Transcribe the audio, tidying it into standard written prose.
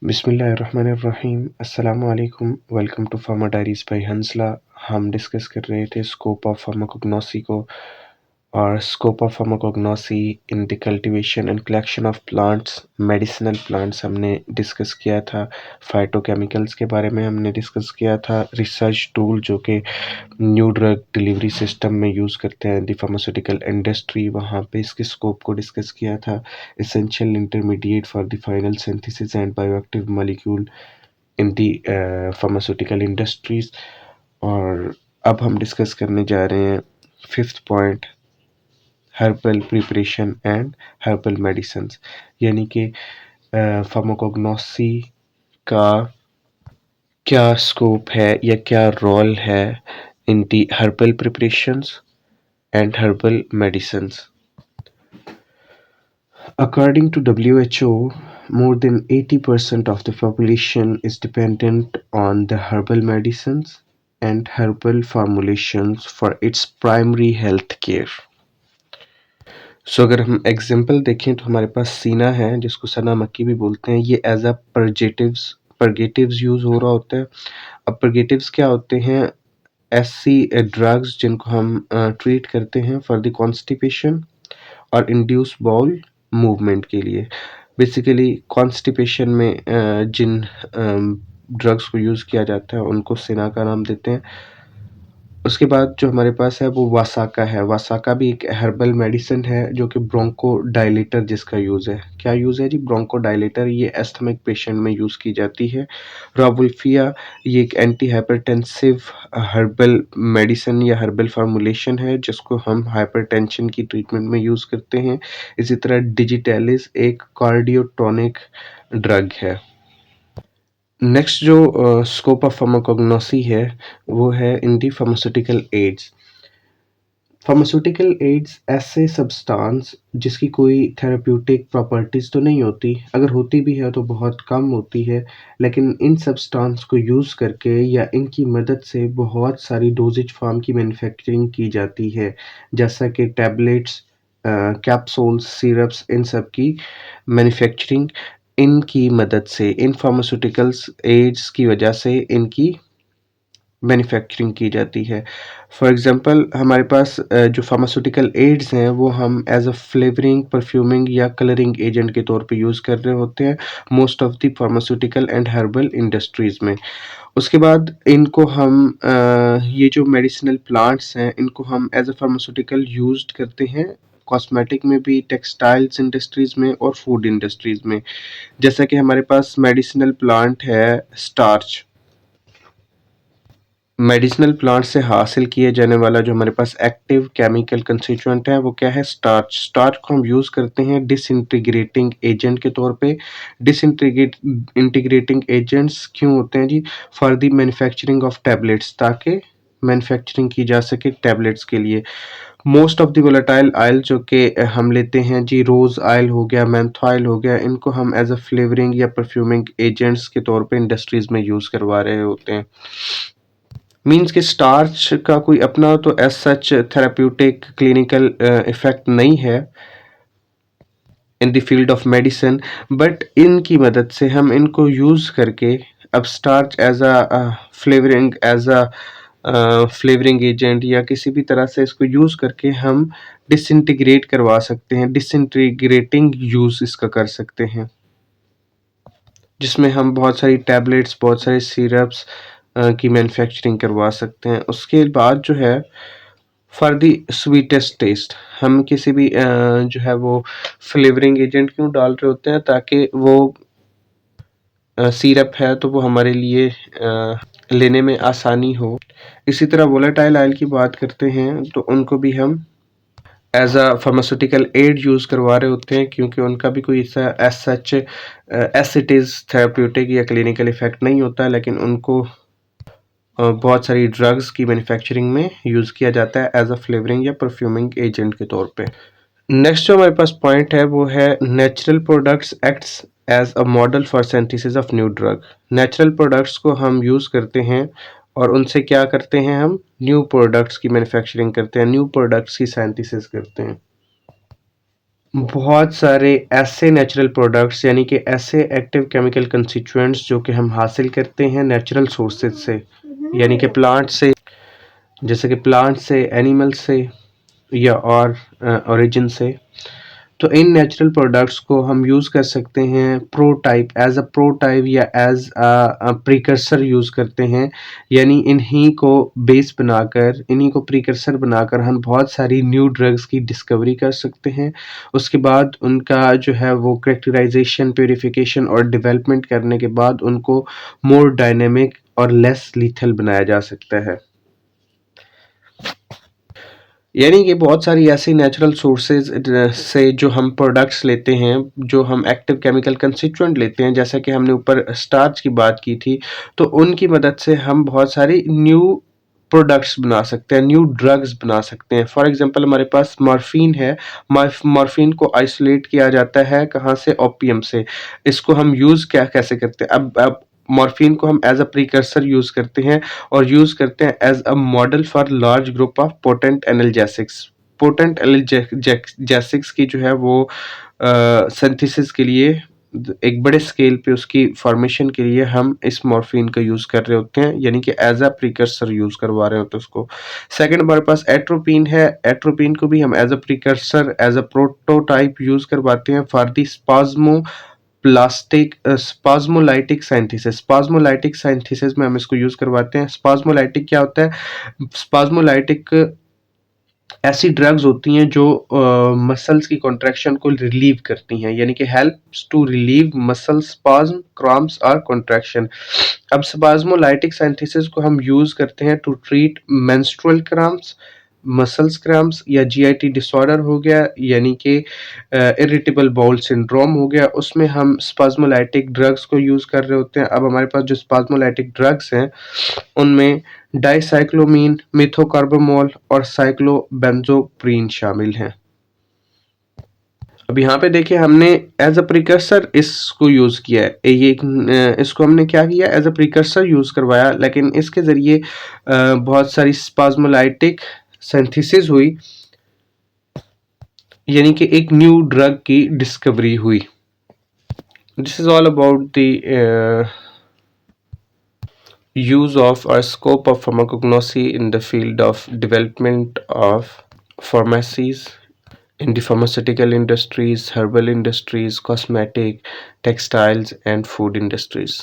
बिस्मिल्लाहिर्रहमानिर्रहीम अस्सलामु अलैकुम welcome to pharma diaries by Hansla. हम डिस्कस कर रहे थे स्कोप ऑफ फार्माकोग्नोसी को और scope of pharmacognosy in the cultivation and collection of plants medicinal plants हमने डिस्कस किया था। फाइटोकेमिकल्स के बारे में हमने डिस्कस किया था। रिसर्च टूल जो कि न्यू ड्रग डिलीवरी सिस्टम में यूज़ करते हैं द फार्मास्यूटिकल इंडस्ट्री, वहाँ पे इसके स्कोप को डिस्कस किया था। Essential intermediate for the final synthesis and bioactive molecule in the pharmaceutical industries. और अब हम डिस्कस करने जा रहे हैं fifth point, herbal preparation and herbal medicine, यानी कि फार्माकोग्नोसी का क्या स्कोप है या क्या रोल है in the herbal preparations and herbal medicines. According to WHO, more than 80% of the population is dependent on the herbal medicines and herbal formulations for its primary health care. अगर हम example देखें तो हमारे पास सीना है जिसको सना मक्खी भी बोलते हैं। ये एज अ परगेटिव्स यूज़ हो रहा होता है। अब परगेटिव्स क्या होते हैं? ऐसी ड्रग्स जिनको हम ट्रीट करते हैं फॉर द कॉन्स्टिपेशन और इंड्यूस बाउल मूवमेंट के लिए। बेसिकली कॉन्स्टिपेशन में जिन ड्रग्स को यूज़ किया जाता है उनको सिना का नाम देते हैं। उसके बाद जो हमारे पास है वो वासाका है। वासाका भी एक हर्बल मेडिसिन है जो कि ब्रोंको डायलेटर जिसका यूज़ है। क्या यूज़ है जी? Bronco dilator. ये एस्थमिक पेशेंट में यूज़ की जाती है। रावुल्फिया ये एक एंटी हाइपरटेंसिव हर्बल मेडिसिन या हर्बल फार्मूलेशन है जिसको हम हाइपरटेंशन की ट्रीटमेंट में यूज़ करते हैं। इसी तरह डिजिटैलिस एक कार्डियोटोनिक ड्रग है। नेक्स्ट जो स्कोप ऑफ फार्माकोग्नोसी है वो है in the pharmaceutical ads. Pharmaceutical ads ऐसे सब्सटेंस जिसकी कोई थेरेप्यूटिक प्रॉपर्टीज़ तो नहीं होती, अगर होती भी है तो बहुत कम होती है, लेकिन इन सब्सटेंस को यूज़ करके या इनकी मदद से बहुत सारी डोजेज फॉर्म की मैन्युफैक्चरिंग की जाती है, जैसा कि टैबलेट्स, कैप्सूल्स, सिरप्स, इन सब की मैन्युफैक्चरिंग इनकी मदद से, इन फार्मास्यूटिकल्स एड्स की वजह से इनकी मैन्युफैक्चरिंग की जाती है। फॉर एग्ज़ाम्पल हमारे पास जो फार्मास्यूटिकल एड्स हैं वो हम एज़ अ फ्लेवरिंग, परफ्यूमिंग या कलरिंग एजेंट के तौर पे यूज़ कर रहे होते हैं most of the pharmaceutical and herbal industries में। उसके बाद इनको हम ये जो मेडिसिनल प्लांट्स हैं इनको हम एज़ अ फार्मास्यूटिकल यूज़्ड करते हैं कॉस्मेटिक में भी, टेक्सटाइल्स इंडस्ट्रीज़ में और फूड इंडस्ट्रीज़ में। जैसा कि हमारे पास मेडिसिनल प्लांट है स्टार्च। मेडिसिनल प्लांट से हासिल किए जाने वाला जो हमारे पास एक्टिव केमिकल कंस्टिट्यूएंट है वो क्या है? स्टार्च। स्टार्च को हम यूज़ करते हैं डिसइंटीग्रेटिंग एजेंट के तौर पे। इंटीग्रेटिंग एजेंट्स क्यों होते हैं जी? For the manufacturing of tablets, ताकि मैन्युफैक्चरिंग की जा सके टैबलेट्स के लिए। Most of the volatile oil जो कि हम लेते हैं जी, रोज़ ऑयल हो गया, मेंथॉल हो गया, इनको हम एज अ फ्लेवरिंग या परफ्यूमिंग एजेंट्स के तौर पे इंडस्ट्रीज़ में यूज़ करवा रहे होते हैं। मीन्स कि स्टार्च का कोई अपना तो as such therapeutic clinical effect नहीं है in the field of medicine, but इनकी मदद से हम इनको यूज़ करके अब starch as a flavouring agent या किसी भी तरह से इसको यूज़ करके हम डिसइंटीग्रेट करवा सकते हैं, डिसइंटीग्रेटिंग यूज़ इसका कर सकते हैं, जिसमें हम बहुत सारी टैबलेट्स, बहुत सारे सिरप्स की मैन्युफैक्चरिंग करवा सकते हैं। उसके बाद जो है फॉर दी स्वीटेस्ट टेस्ट, हम किसी भी जो है वो फ्लेवरिंग एजेंट क्यों डाल रहे होते हैं? ताकि वो सिरप है तो वो हमारे लिए लेने में आसानी हो। इसी तरह वोलेटाइल ऑयल की बात करते हैं तो उनको भी हम as a pharmaceutical aid use करवा रहे होते हैं, क्योंकि उनका भी कोई ऐसा as such as it is therapeutic या क्लिनिकल इफेक्ट नहीं होता, लेकिन उनको बहुत सारी ड्रग्स की मैन्युफैक्चरिंग में यूज़ किया जाता है एज अ फ्लेवरिंग या परफ्यूमिंग एजेंट के तौर पे। नेक्स्ट जो हमारे पास पॉइंट है वो है natural products acts as a model for synthesis of new drug. Natural products को हम यूज़ करते हैं और उनसे क्या करते हैं? हम न्यू प्रोडक्ट्स की मैन्युफैक्चरिंग करते हैं, न्यू प्रोडक्ट्स की सिंथेसिस करते हैं। बहुत सारे ऐसे नेचुरल प्रोडक्ट्स यानी कि ऐसे एक्टिव केमिकल कंस्टिट्यूएंट्स जो कि हम हासिल करते हैं नेचुरल सोर्सेज से, यानी कि प्लांट से, जैसे कि प्लांट से, एनिमल से या और ओरिजिन से। तो इन नेचुरल प्रोडक्ट्स को हम यूज़ कर सकते हैं प्रोटाइप, एज अ प्रोटाइप या एज अ प्रिकर्सर यूज़ करते हैं, यानी इन्हीं को बेस बनाकर, इन्हीं को प्रिकर्सर बनाकर हम बहुत सारी न्यू ड्रग्स की डिस्कवरी कर सकते हैं। उसके बाद उनका जो है वो कैरेक्टराइजेशन, प्यूरिफिकेशन और डेवलपमेंट करने के बाद उनको मोर डायनेमिक और लेस लीथल बनाया जा सकता है। यानी कि बहुत सारी ऐसी नेचुरल सोर्सेज से जो हम प्रोडक्ट्स लेते हैं, जो हम एक्टिव केमिकल कंस्टिट्यूएंट लेते हैं, जैसा कि हमने ऊपर स्टार्च की बात की थी, तो उनकी मदद से हम बहुत सारी न्यू प्रोडक्ट्स बना सकते हैं, न्यू ड्रग्स बना सकते हैं। फॉर एग्जांपल हमारे पास मॉर्फिन है। मॉर्फिन को आइसोलेट किया जाता है कहाँ से? ओपियम से। इसको हम यूज़ क्या कैसे करते हैं? अब मॉर्फिन को हम एज अ प्रिकर्सर यूज़ करते हैं और यूज़ करते हैं as a model for large group of potent analgesics. Potent analgesics की जो है वो सिंथेसिस के लिए, एक बड़े स्केल पे उसकी फॉर्मेशन के लिए हम इस मॉर्फिन का यूज़ कर रहे होते हैं, यानी कि एज अ प्रिकर्सर यूज़ करवा रहे होते हैं उसको। सेकंड हमारे पास एट्रोपिन है। एट्रोपिन को भी हम as a precursor, as a prototype use करवाते हैं for the spasmolytic synthesis. Spasmolytic synthesis में हम इसको यूज़ करवाते हैं। स्पाज्मोलाइटिक क्या होता है? स्पाज्मोलाइटिक ऐसी ड्रग्स होती हैं जो मसल्स की कॉन्ट्रैक्शन को रिलीव करती हैं, यानी कि helps to relieve muscle spasm, cramps और कॉन्ट्रैक्शन। अब स्पाज्मोलाइटिक सिंथेसिस को हम यूज़ करते हैं to treat menstrual cramps, muscles cramps या जीआईटी डिसऑर्डर हो गया, यानी कि इरिटेबल बाउल सिंड्रोम हो गया, उसमें हम स्पाज्मोलाइटिक ड्रग्स को यूज़ कर रहे होते हैं। अब हमारे पास जो स्पाज्मोलाइटिक ड्रग्स हैं उनमें डाइसाइक्लोमीन, मेथोकार्बामोल और साइक्लोबेंजोप्रीन शामिल हैं। अब यहाँ पे देखिए हमने एज अ प्रिकर्सर इसको यूज़ किया है। इसको हमने क्या किया? एज अ प्रिकर्सर यूज़ करवाया, लेकिन इसके ज़रिए बहुत सारी स्पाज्मोलाइटिक सिंथेसिस हुई, यानी कि एक न्यू ड्रग की डिस्कवरी हुई। This is all about the use of or scope of pharmacognosy in the field of development of pharmacies in the pharmaceutical industries, herbal industries, cosmetic, textiles and food industries.